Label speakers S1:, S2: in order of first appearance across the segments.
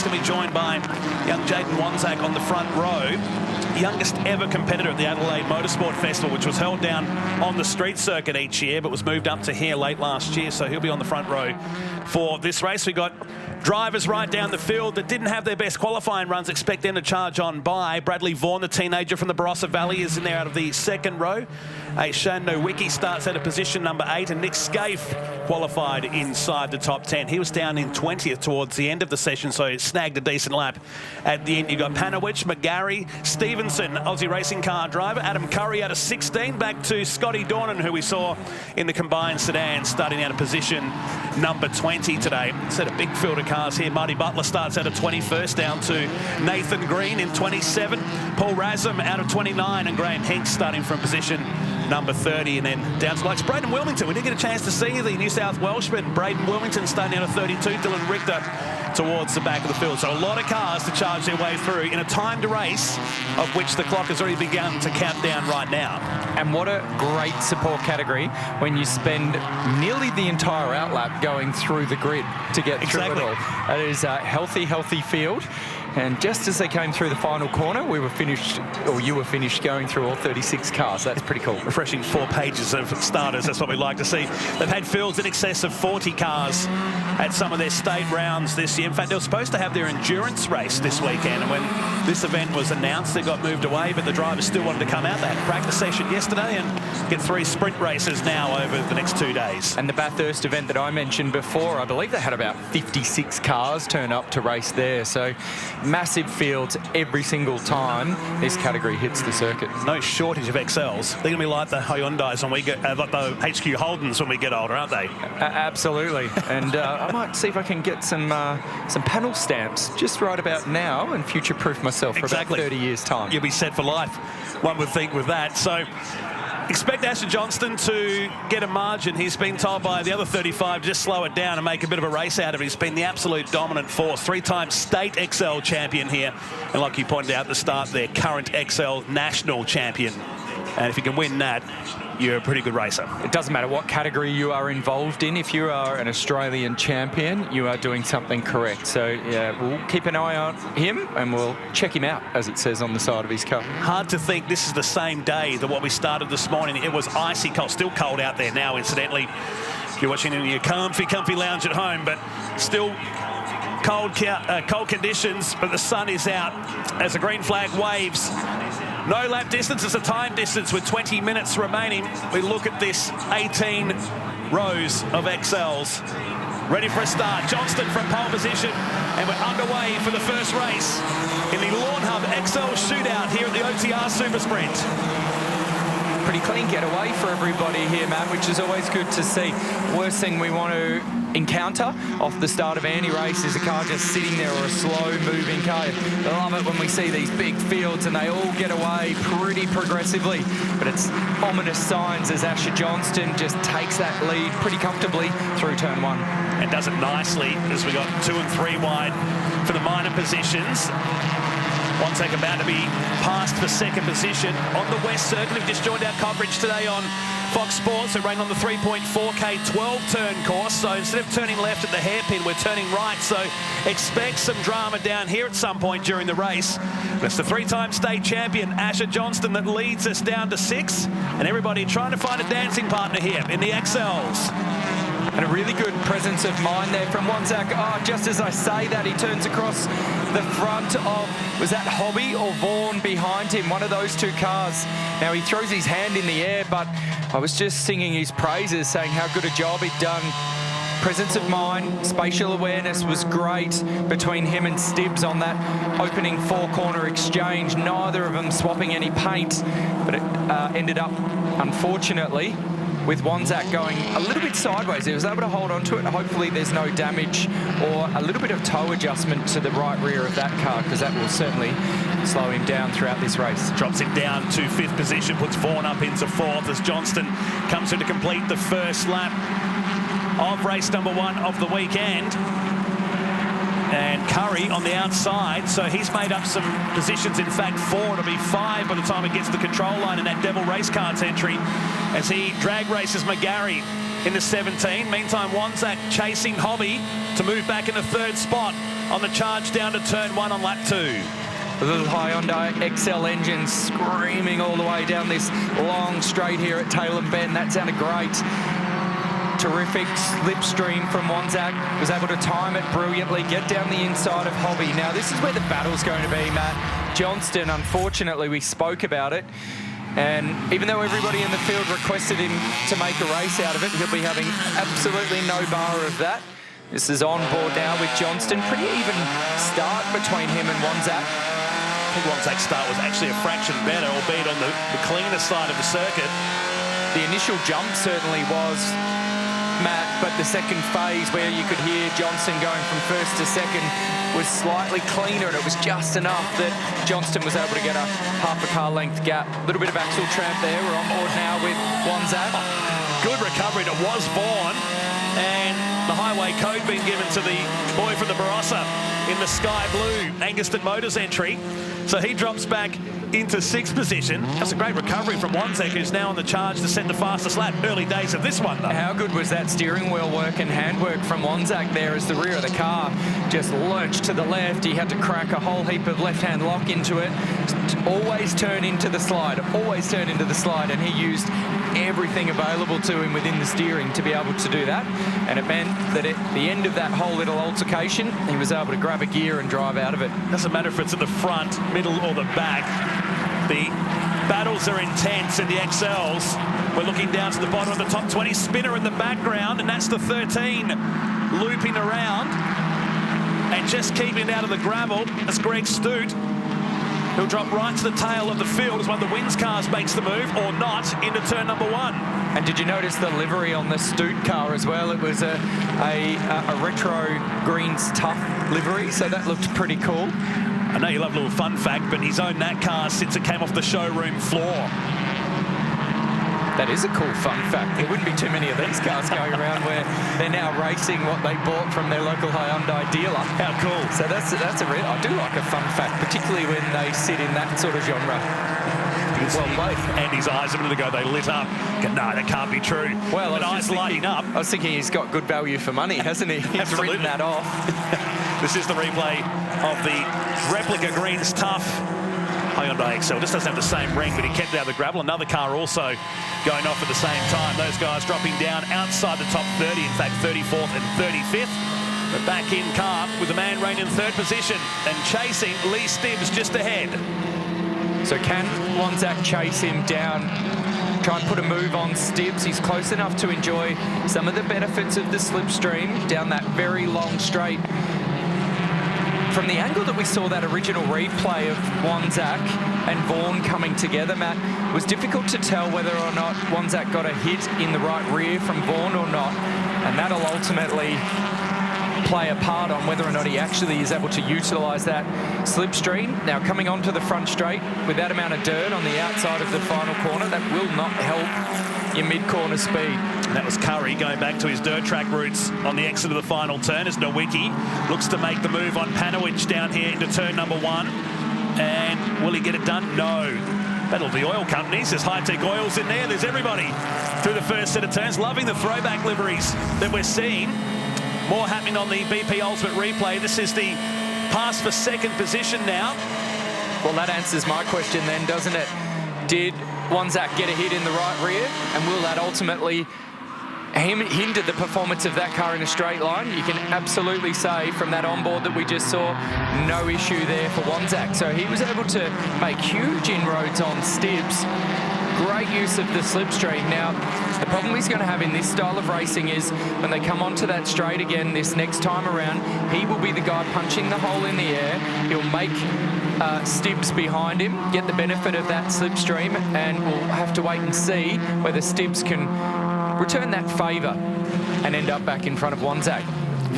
S1: going to be joined by young Jaden Wanzak on the front row. Youngest ever competitor at the Adelaide Motorsport Festival, which was held down on the street circuit each year, but was moved up to here late last year, so he'll be on the front row for this race. We got drivers right down the field that didn't have their best qualifying runs. Expect them to charge on by. Bradley Vaughan, the teenager from the Barossa Valley, is in there out of the second row. Shan Nowicki starts out of position number 8, and Nick Scaife qualified inside the top 10. He was down in 20th towards the end of the session, so he snagged a decent lap at the end. You got Panowich, McGarry, Stevenson, Aussie racing car driver, Adam Curry out of 16, back to Scotty Dornan, who we saw in the combined sedan, starting out of position number 20 today. Set a big field of cars here. Marty Butler starts out of 21st, down to Nathan Green in 27. Paul Razum out of 29, and Graham Hinks starting from position number 30, and then down to likes Braden Wilmington. We didn't get a chance to see the New South Welshman. Braden Wilmington starting out of 32, Dylan Richter towards the back of the field. So a lot of cars to charge their way through in a timed race, of which the clock has already begun to count down right now.
S2: And what a great support category when you spend nearly the entire outlap going through the grid to get through it all. That is a healthy field. And just as they came through the final corner, we were finished, or you were finished going through all 36 cars. That's pretty cool.
S1: Refreshing 4 pages of starters. That's what we like to see. They've had fields in excess of 40 cars at some of their state rounds this year. In fact, they were supposed to have their endurance race this weekend, and when this event was announced, it got moved away, but the drivers still wanted to come out. They had a practice session yesterday and get 3 sprint races now over the next 2 days.
S2: And the Bathurst event that I mentioned before, I believe they had about 56 cars turn up to race there. So massive fields every single time this category hits the circuit.
S1: No shortage of XLs. They're going to be like the Hyundais when we get, like the HQ Holdens when we get older, aren't they?
S2: Absolutely. And I might see if I can get some panel stamps just right about now and future-proof myself for about 30 years' time.
S1: You'll be set for life, one would think, with that. So expect Asher Johnston to get a margin. He's been told by the other 35 to just slow it down and make a bit of a race out of it. He's been the absolute dominant force. 3-time state XL champion here. And like you pointed out at the start, their current XL national champion. And if you can win that, you're a pretty good racer.
S2: It doesn't matter what category you are involved in. If you are an Australian champion, you are doing something correct. So, yeah, we'll keep an eye on him and we'll check him out, as it says on the side of his car.
S1: Hard to think this is the same day that what we started this morning. It was icy cold, still cold out there now, incidentally. If you're watching in your comfy lounge at home, but still cold conditions, but the sun is out as the green flag waves. No lap distance, it's a time distance with 20 minutes remaining. We look at this 18 rows of XLs. Ready for a start. Johnston from pole position, and we're underway for the first race in the Lawn Hub XL Shootout here at the OTR SuperSprint.
S2: Pretty clean getaway for everybody here, Matt, which is always good to see. Worst thing we want to encounter off the start of any race is a car just sitting there, or a slow-moving car. I love it when we see these big fields and they all get away pretty progressively. But it's ominous signs as Asher Johnston just takes that lead pretty comfortably through turn 1.
S1: And does it nicely as we got 2 and 3 wide for the minor positions. Wanzak about to be passed for second position on the West Circuit. We've just joined our coverage today on Fox Sports. We're running on the 3.4K 12-turn course. So instead of turning left at the hairpin, we're turning right. So expect some drama down here at some point during the race. But it's the 3-time state champion, Asher Johnston, that leads us down to 6. And everybody trying to find a dancing partner here in the XLs.
S2: And a really good presence of mind there from Wanzak. Oh, just as I say that, he turns across the front of, was that Hobby or Vaughan behind him? One of those 2 cars. Now he throws his hand in the air, but I was just singing his praises, saying how good a job he'd done. Presence of mind, spatial awareness was great between him and Stibbs on that opening 4-corner exchange. Neither of them swapping any paint, but it ended up, unfortunately, with Wanzak going a little bit sideways. He was able to hold on to it. Hopefully there's no damage or a little bit of toe adjustment to the right rear of that car, because that will certainly slow him down throughout this race.
S1: Drops him down to 5th position, puts Vaughan up into 4th as Johnston comes in to complete the first lap of race number 1 of the weekend. And Curry on the outside, so he's made up some positions. In fact, 4 to be 5 by the time he gets to the control line in that Devil Race Cards entry, as he drag races McGarry in the 17. Meantime, Wanzak chasing Hobby to move back in the 3rd spot. on the charge down to turn 1 on lap 2.
S2: The little Hyundai XL engine screaming all the way down this long straight here at Tailem Bend. That sounded great. Terrific slipstream from Wanzak. Was able to time it brilliantly, get down the inside of Hobby. Now, this is where the battle's going to be, Matt. Johnston, unfortunately, we spoke about it. And even though everybody in the field requested him to make a race out of it, he'll be having absolutely no bar of that. This is on board now with Johnston. Pretty even start between him and Wanzak.
S1: I think Wanzak's start was actually a fraction better, albeit on the cleaner side of the circuit.
S2: The initial jump certainly was, Matt, but the second phase where you could hear Johnston going from first to second was slightly cleaner, and it was just enough that Johnston was able to get a half a car length gap. A little bit of axle tramp there. We're on board now with Wanzak.
S1: Good recovery. It was Vaughan, and the highway code being given to the boy from the Barossa in the sky blue Anguston Motors entry. So he drops back into 6th position. That's a great recovery from Wanzak, who's now on the charge to set the fastest lap. Early days of this one, though. How
S2: good was that steering wheel work and handwork from Wanzak there as the rear of the car just lurched to the left. He had to crack a whole heap of left-hand lock into it. Always turn into the slide, always turn into the slide, and he used everything available to him within the steering to be able to do that. And it meant that at the end of that whole little altercation, he was able to grab a gear and drive out of it.
S1: Doesn't matter if it's at the front, middle, or the back. The battles are intense in the XLs. We're looking down to the bottom of the top 20. Spinner in the background, and that's the 13 looping around and just keeping it out of the gravel. That's Greg Stute. He'll drop right to the tail of the field as one of the Wins cars makes the move, or not, into turn number 1.
S2: And did you notice the livery on the Stute car as well? It was a retro greens tough livery, so that looked pretty cool.
S1: I know you love a little fun fact, but he's owned that car since it came off the showroom floor.
S2: That is a cool fun fact. There wouldn't be too many of these cars going around where they're now racing what they bought from their local Hyundai dealer.
S1: How cool.
S2: So that's I do like a fun fact, particularly when they sit in that sort of genre.
S1: Well played. Andy's eyes a minute ago, they lit up. No, that can't be true.
S2: Well,
S1: eyes lighting up.
S2: I was thinking he's got good value for money, hasn't he? He's written that off.
S1: This is the replay of the replica Greens Tough Hyundai XL. This doesn't have the same ring, but he kept it out of the gravel. Another car also going off at the same time. Those guys dropping down outside the top 30, in fact 34th and 35th. But back in car with the man reigning in 3rd position and chasing Lee Stibbs just ahead.
S2: So can Wanzak chase him down, try and put a move on Stibbs? He's close enough to enjoy some of the benefits of the slipstream down that very long straight. From the angle that we saw that original replay of Wanzak and Vaughan coming together, Matt, it was difficult to tell whether or not Wanzak got a hit in the right rear from Vaughan or not, and that'll ultimately play a part on whether or not he actually is able to utilise that slipstream. Now, coming onto the front straight with that amount of dirt on the outside of the final corner, that will not help your mid-corner speed.
S1: And that was Curry going back to his dirt track roots on the exit of the final turn as Nowicki looks to make the move on Panowich down here into turn number 1. And will he get it done? No. Battle of the oil companies. There's High-Tech Oils in there. There's everybody through the first set of turns. Loving the throwback liveries that we're seeing. More happening on the BP Ultimate Replay. This is the pass for 2nd position now.
S2: Well, that answers my question then, doesn't it? Did Wanzak get a hit in the right rear? And will that ultimately hinder the performance of that car in a straight line? You can absolutely say from that onboard that we just saw, no issue there for Wanzak. So he was able to make huge inroads on Stibbs. Great use of the slipstream. Now, the problem he's going to have in this style of racing is when they come onto that straight again this next time around, he will be the guy punching the hole in the air. He'll make Stibbs behind him, get the benefit of that slipstream, and we'll have to wait and see whether Stibbs can return that favour and end up back in front of Wanzak.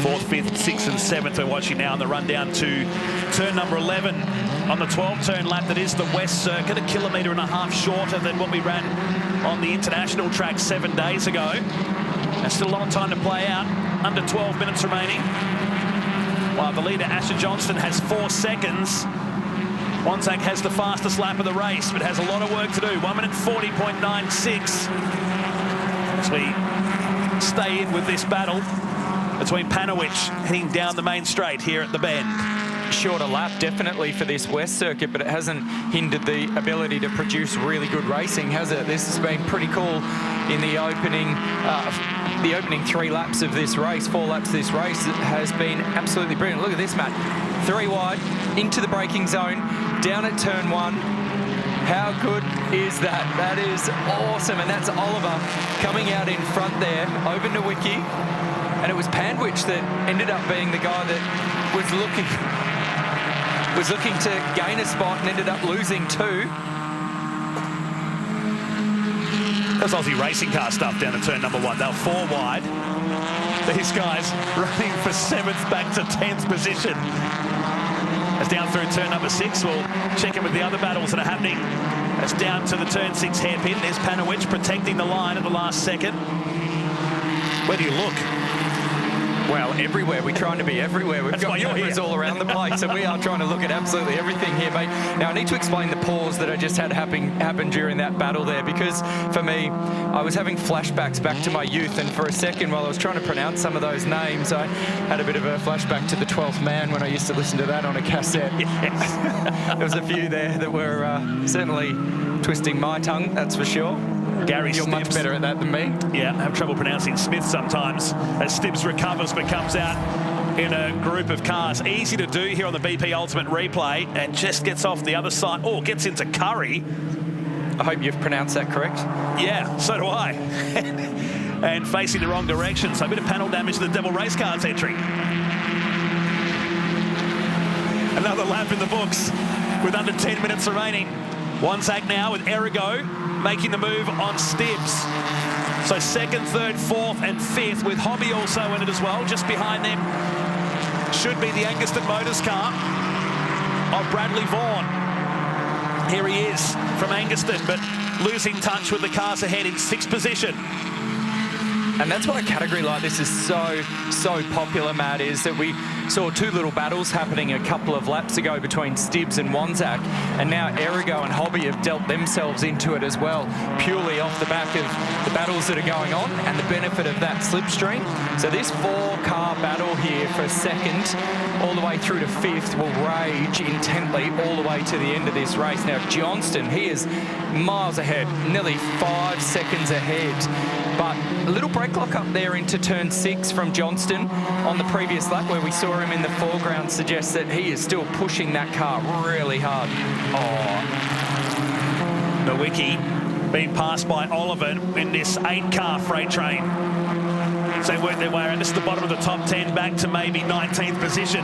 S1: 4th, 5th, 6th and 7th we're watching now on the run down to turn number 11 on the 12-turn lap that is the West Circuit, 1.5 kilometres shorter than what we ran on the international track 7 days ago. There's still a long time to play out, under 12 minutes remaining. While the leader, Asher Johnston, has 4 seconds. Wanzak has the fastest lap of the race, but has a lot of work to do. 1 minute 40.96. As we stay in with this battle. between Panowicz heading down the main straight here at the bend.
S2: Shorter lap definitely for this West Circuit, but it hasn't hindered the ability to produce really good racing, has it? This has been pretty cool in the opening 3 laps of this race, 4 laps of this race. It has been absolutely brilliant. Look at this, Matt. 3 wide, into the braking zone, down at turn 1. How good is that? That is awesome. And that's Oliver coming out in front there over Nowicki. And it was Panowicz that ended up being the guy that was looking to gain a spot and ended up losing 2.
S1: That's Aussie racing car stuff down at turn number 1. They were 4 wide. These guys running for 7th back to 10th position. As down through turn number 6, we'll check in with the other battles that are happening. As down to the turn 6 hairpin. There's Panowicz protecting the line at the last second. Where do you look?
S2: Well, everywhere. We're trying to be everywhere. We've got cameras all around the place, and we are trying to look at absolutely everything here, mate. Now, I need to explain the pause that I just had happen during that battle there, because for me, I was having flashbacks back to my youth, and for a second, while I was trying to pronounce some of those names, I had a bit of a flashback to the 12th Man when I used to listen to that on a cassette. Yes. There was a few there that were certainly twisting my tongue, that's for sure.
S1: Gary
S2: You're
S1: Stibbs.
S2: much better at that than me.
S1: Yeah, I have trouble pronouncing Smith sometimes. As Stibbs recovers but comes out in a group of cars. Easy to do here on the BP Ultimate Replay, and just gets off the other side. Oh, gets into Curry.
S2: I hope you've pronounced that correct.
S1: Yeah, so do I. And facing the wrong direction. So a bit of panel damage to the Devil Race Cars entry. Another lap in the books with under 10 minutes remaining. Wanzak now with Errigo making the move on Stibbs. So 2nd, 3rd, 4th and 5th, with Hobby also in it as well. Just behind them should be the Anguston Motors car of Bradley Vaughan. Here he is from Anguston, but losing touch with the cars ahead in 6th position.
S2: And that's why a category like this is so popular, Matt, is that we saw 2 little battles happening a couple of laps ago between Stibbs and Wanzak, and now Errigo and Hobby have dealt themselves into it as well, purely off the back of the battles that are going on and the benefit of that slipstream. So this 4-car battle here for 2nd all the way through to 5th will rage intently all the way to the end of this race. Now Johnston, he is miles ahead, nearly 5 seconds ahead, but a little brake lock up there into turn 6 from Johnston on the previous lap where we saw him in the foreground suggests that he is still pushing that car really hard. Oh.
S1: Nowicki being passed by Oliver in this 8-car freight train. So they work their way around. This is the bottom of the top 10 back to maybe 19th position.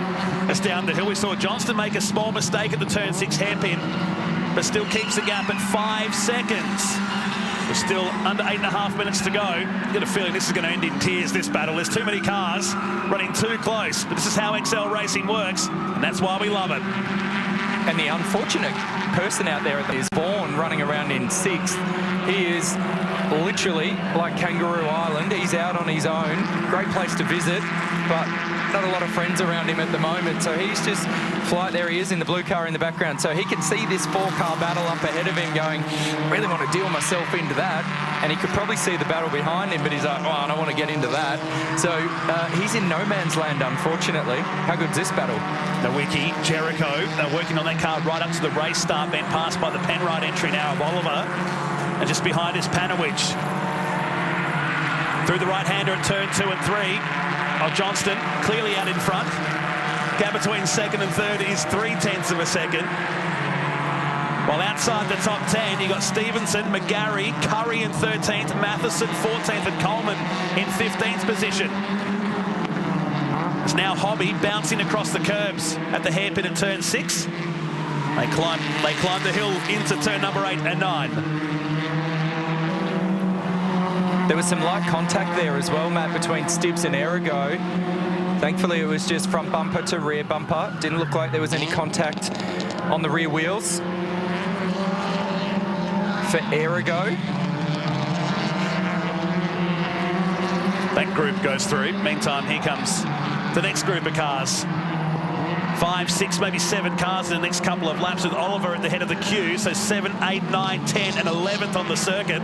S1: It's down the hill. We saw Johnston make a small mistake at the turn 6 hairpin, but still keeps the gap at 5 seconds. We're still under 8.5 minutes to go. Get a feeling this is going to end in tears, this battle. There's too many cars running too close, but this is how XL racing works, and that's why we love it.
S2: And the unfortunate person out there is Vaughan running around in 6th. He is literally like Kangaroo Island. He's out on his own. Great place to visit, but not a lot of friends around him at the moment. So he's just flight. There he is in the blue car in the background. So he can see this 4-car battle up ahead of him going, I really want to deal myself into that. And he could probably see the battle behind him, but he's like, oh, I don't want to get into that. So he's in no man's land, unfortunately. How good's this battle?
S1: Nowicki, Jericho, they're working on that car right up to the race start, then passed by the Penrite entry now of Oliver. And just behind is Panowicz. Through the right-hander at turn 2 and 3. Oh, Johnston clearly out in front. Gap between 2nd and 3rd is 0.3 of a second. While outside the top 10, you got Stevenson, McGarry, Curry in 13th, Matheson 14th, and Coleman in 15th position. It's now Hobby bouncing across the curbs at the hairpin at turn 6. They climb the hill into turn number 8 and 9.
S2: There was some light contact there as well, Matt, between Stibbs and Errigo. Thankfully, it was just front bumper to rear bumper. Didn't look like there was any contact on the rear wheels for Errigo.
S1: That group goes through. Meantime, here comes the next group of cars. 5, 6, maybe 7 cars in the next couple of laps, with Oliver at the head of the queue. So 7, 8, 9, 10 and 11th on the circuit.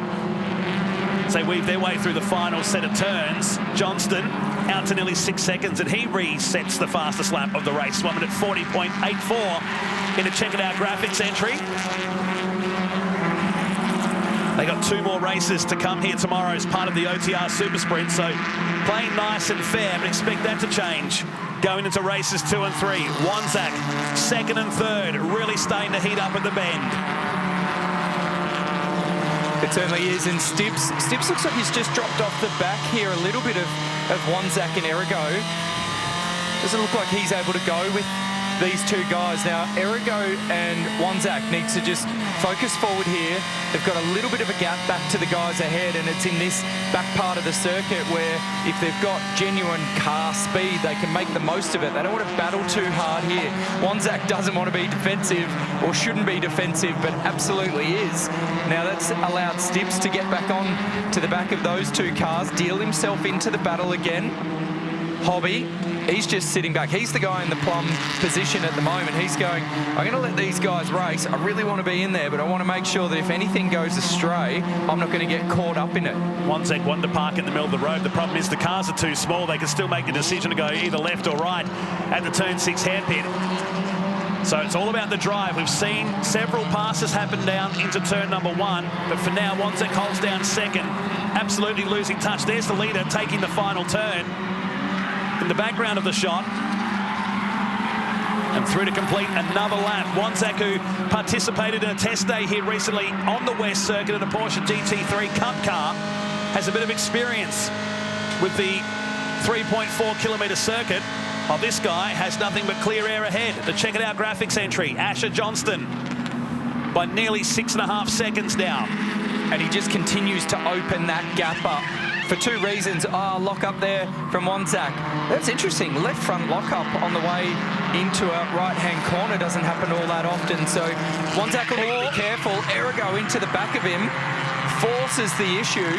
S1: So they weave their way through the final set of turns. Johnston out to nearly 6 seconds, and he resets the fastest lap of the race, 1 minute 40.84 in a Check It Out graphics entry. They got 2 more races to come here tomorrow as part of the OTR SuperSprint, so playing nice and fair, but expect that to change going into races 2 and 3. Wanzak, 2nd and 3rd, really starting to heat up at the bend.
S2: It certainly is, and Stibbs looks like he's just dropped off the back here a little bit of Wanzak and Errigo. Doesn't look like he's able to go with these 2 guys. Now, Errigo and Wanzak needs to just focus forward here. They've got a little bit of a gap back to the guys ahead, and it's in this back part of the circuit where if they've got genuine car speed, they can make the most of it. They don't want to battle too hard here. Wanzak doesn't want to be defensive, or shouldn't be defensive, but absolutely is. Now, that's allowed Stibbs to get back on to the back of those 2 cars, deal himself into the battle again. Hobby, he's just sitting back. He's the guy in the plum position at the moment. He's going, I'm going to let these guys race. I really want to be in there, but I want to make sure that if anything goes astray, I'm not going to get caught up in it.
S1: Wanzak wanted to park in the middle of the road. The problem is the cars are too small. They can still make the decision to go either left or right at the turn 6 hairpin. So it's all about the drive. We've seen several passes happen down into turn number 1, but for now, Wanzak holds down 2nd. Absolutely losing touch. There's the leader taking the final turn. In the background of the shot, and through to complete another lap. Wanzak, who participated in a test day here recently on the West Circuit in a Porsche GT3 Cup car, has a bit of experience with the 3.4-kilometre circuit. While this guy has nothing but clear air ahead. The Check It Out graphics entry, Asher Johnston, by nearly 6.5 seconds now.
S2: And he just continues to open that gap up. For 2 reasons. Lock up there from Wanzak. That's interesting. Left front lock up on the way into a right-hand corner doesn't happen all that often. So Wanzak will need to be careful. Errigo into the back of him forces the issue.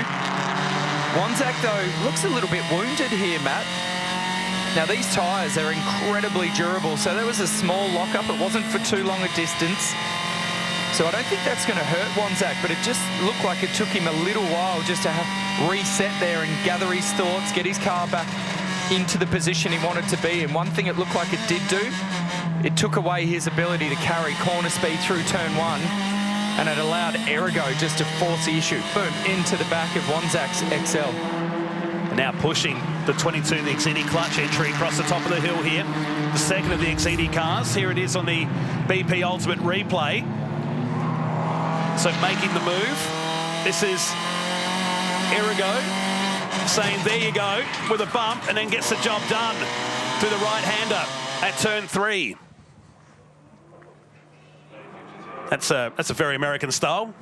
S2: Wanzak, though, looks a little bit wounded here, Matt. Now, these tyres are incredibly durable. So there was a small lock-up. It wasn't for too long a distance. So I don't think that's going to hurt Wanzak, but it just looked like it took him a little while just to reset there and gather his thoughts, get his car back into the position he wanted to be. And one thing it looked like it did do, it took away his ability to carry corner speed through turn 1, and it allowed Errigo just to force the issue. Boom, into the back of Wanzak's XL.
S1: And now pushing the 22, the XED clutch entry across the top of the hill here. The second of the XED cars. Here it is on the BP Ultimate replay. So making the move, this is Errigo saying, there you go, with a bump, and then gets the job done through the right-hander at turn 3. That's a very American style.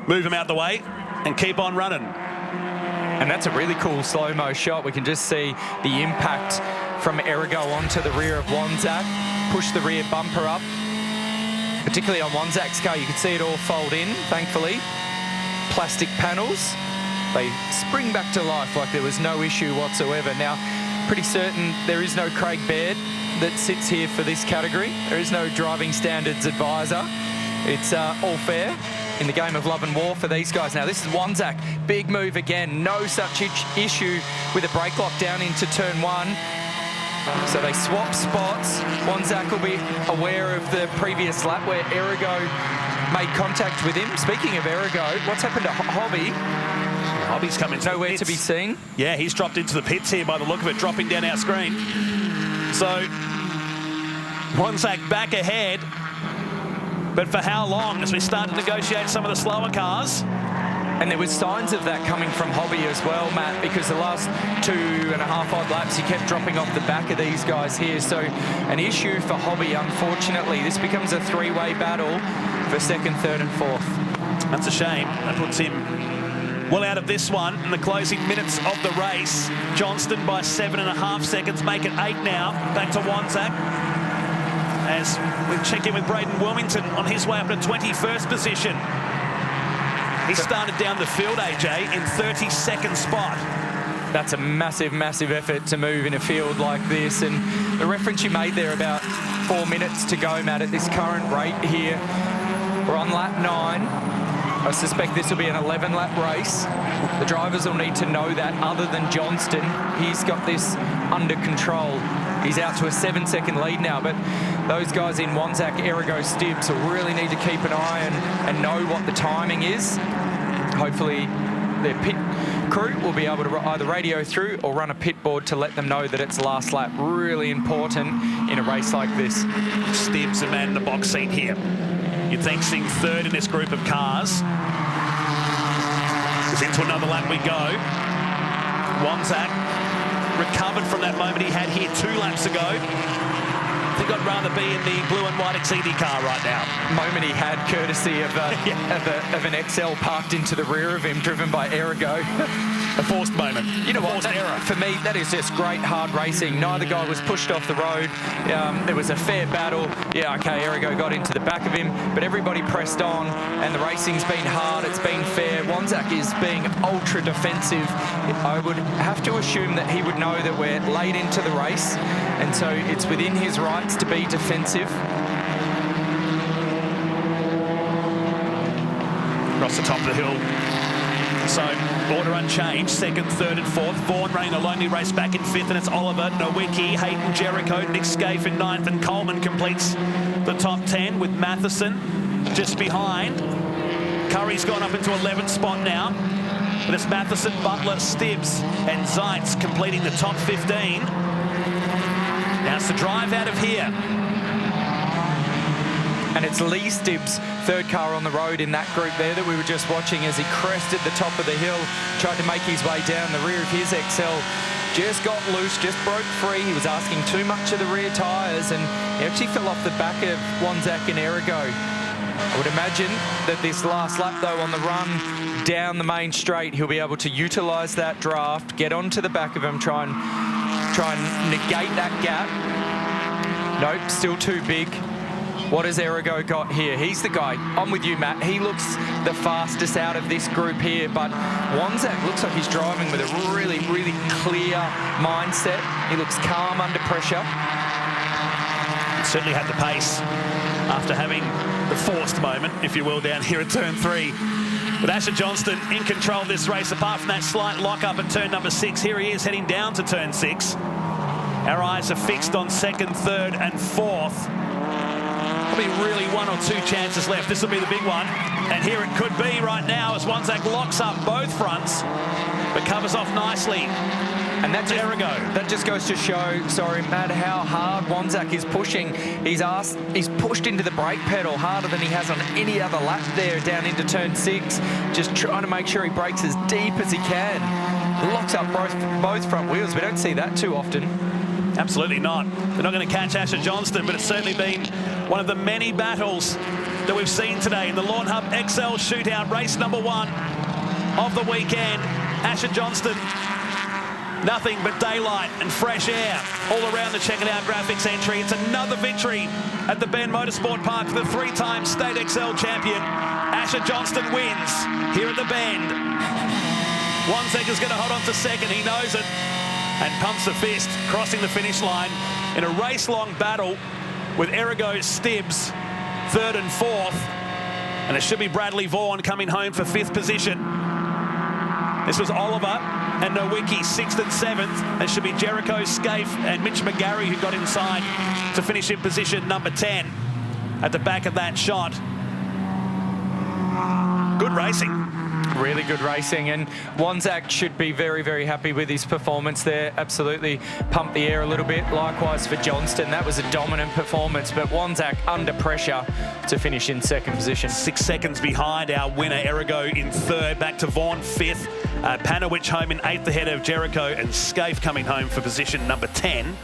S1: Move him out the way and keep on running.
S2: And that's a really cool slow-mo shot. We can just see the impact from Errigo onto the rear of Wanzak, push the rear bumper up. Particularly on Wanzak's car, you can see it all fold in, thankfully. Plastic panels, they spring back to life like there was no issue whatsoever. Now, pretty certain there is no Craig Baird that sits here for this category. There is no driving standards advisor. It's all fair in the game of love and war for these guys. Now, this is Wanzak, big move again. No such issue with a brake lock down into turn 1. So they swap spots. Wanzak will be aware of the previous lap where Errigo made contact with him. Speaking of Errigo, what's happened to Hobby?
S1: Hobby's coming to
S2: nowhere to be seen.
S1: Yeah, he's dropped into the pits here by the look of it, dropping down our screen. So Wanzak back ahead, but for how long as we start to negotiate some of the slower cars?
S2: And there was signs of that coming from Hobby as well, Matt, because the last 2.5 odd laps, he kept dropping off the back of these guys here. So an issue for Hobby, unfortunately. This becomes a 3-way battle for 2nd, 3rd and 4th.
S1: That's a shame. That puts him well out of this one in the closing minutes of the race. Johnston by 7.5 seconds, make it 8 now. Back to Wanzak. As we check in with Braden Wilmington on his way up to 21st position. He started down the field, AJ, in 32nd spot.
S2: That's a massive, massive effort to move in a field like this. And the reference you made there about 4 minutes to go, Matt, at this current rate here. We're on lap 9. I suspect this will be an 11-lap race. The drivers will need to know that. Other than Johnston, he's got this under control. He's out to a 7-second lead now, but those guys in Wanzak, Errigo, Stibbs will really need to keep an eye and know what the timing is. Hopefully their pit crew will be able to either radio through or run a pit board to let them know that it's last lap. Really important in a race like this.
S1: Stibbs, a man in the box seat here. You'd think seeing third in this group of cars. It's into another lap we go. Wanzak recovered from that moment he had here 2 laps ago. I think I'd rather be in the blue and white XED car right now.
S2: Moment he had, courtesy of an XL parked into the rear of him, driven by Errigo.
S1: A forced moment.
S2: You know what?
S1: Error.
S2: For me, that is just great hard racing. Neither guy was pushed off the road. There was a fair battle. Yeah, okay, Errigo got into the back of him, but everybody pressed on, and the racing's been hard. It's been fair. Wanzak is being ultra defensive. I would have to assume that he would know that we're late into the race, and so it's within his rights to be defensive.
S1: Across the top of the hill. So, order unchanged, 2nd, 3rd and 4th. Vaughan running a lonely race back in 5th, and it's Oliver, Nowicki, Hayden, Jericho, Nick Scaife in 9th, and Coleman completes the top 10 with Matheson just behind. Curry's gone up into 11th spot now, but it's Matheson, Butler, Stibbs and Zeitz completing the top 15. Now it's the drive out of here.
S2: And it's Lee Stibbs, 3rd car on the road in that group there that we were just watching as he crested the top of the hill, tried to make his way down. The rear of his XL just got loose, just broke free. He was asking too much of the rear tyres, and he actually fell off the back of Wanzak and Errigo. I would imagine that this last lap, though, on the run down the main straight, he'll be able to utilise that draft, get onto the back of him, try and negate that gap. Nope, still too big. What has Errigo got here? He's the guy. I'm with you, Matt. He looks the fastest out of this group here, but Wanzak looks like he's driving with a really, really clear mindset. He looks calm under pressure.
S1: He certainly had the pace after having the forced moment, if you will, down here at turn 3. But Asher Johnston in control of this race, apart from that slight lock-up at turn number 6. Here he is heading down to turn 6. Our eyes are fixed on 2nd, 3rd and 4th. Probably really 1 or 2 chances left. This will be the big one. And here it could be right now as Wanzak locks up both fronts, but covers off nicely.
S2: And that's Errigo. That just goes to show, sorry, Matt, how hard Wanzak is pushing. He's pushed into the brake pedal harder than he has on any other lap there down into turn 6. Just trying to make sure he brakes as deep as he can. Locks up both front wheels. We don't see that too often.
S1: Absolutely not. They're not going to catch Asher Johnston, but it's certainly been one of the many battles that we've seen today in the Lawn Hub XL Shootout, race number 1 of the weekend. Asher Johnston, nothing but daylight and fresh air all around the Check It Out graphics entry. It's another victory at the Bend Motorsport Park for the 3-time State XL champion. Asher Johnston wins here at the Bend. Wanzak is going to hold on to 2nd, he knows it, and pumps a fist, crossing the finish line in a race-long battle with Errigo, Stibbs, 3rd and 4th. And it should be Bradley Vaughan coming home for 5th position. This was Oliver and Nowicki, 6th and 7th. It should be Jericho, Scaife and Mitch McGarry who got inside to finish in position number 10 at the back of that shot. Good racing.
S2: Really good racing, and Wanzak should be very, very happy with his performance there. Absolutely pumped the air a little bit. Likewise for Johnston, that was a dominant performance, but Wanzak under pressure to finish in 2nd position.
S1: 6 seconds behind our winner, Errigo in 3rd, back to Vaughan 5th. Panowich home in 8th ahead of Jericho, and Scaife coming home for position number 10.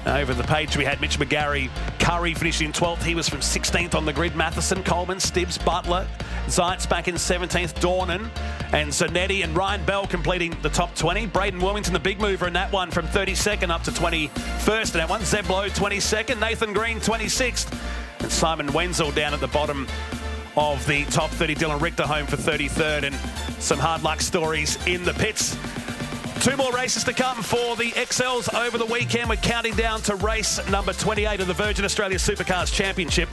S1: Over the page we had Mitch McGarry, Curry finishing in 12th. He was from 16th on the grid. Matheson, Coleman, Stibbs, Butler, Zeitz back in 17th, Dornan and Zanetti and Ryan Bell completing the top 20. Braden Wilmington, the big mover in that one, from 32nd up to 21st in that one. Zeb Lowe, 22nd. Nathan Green, 26th. And Simon Wenzel down at the bottom of the top 30. Dylan Richter home for 33rd. And some hard luck stories in the pits. 2 more races to come for the XLs over the weekend. We're counting down to race number 28 of the Virgin Australia Supercars Championship.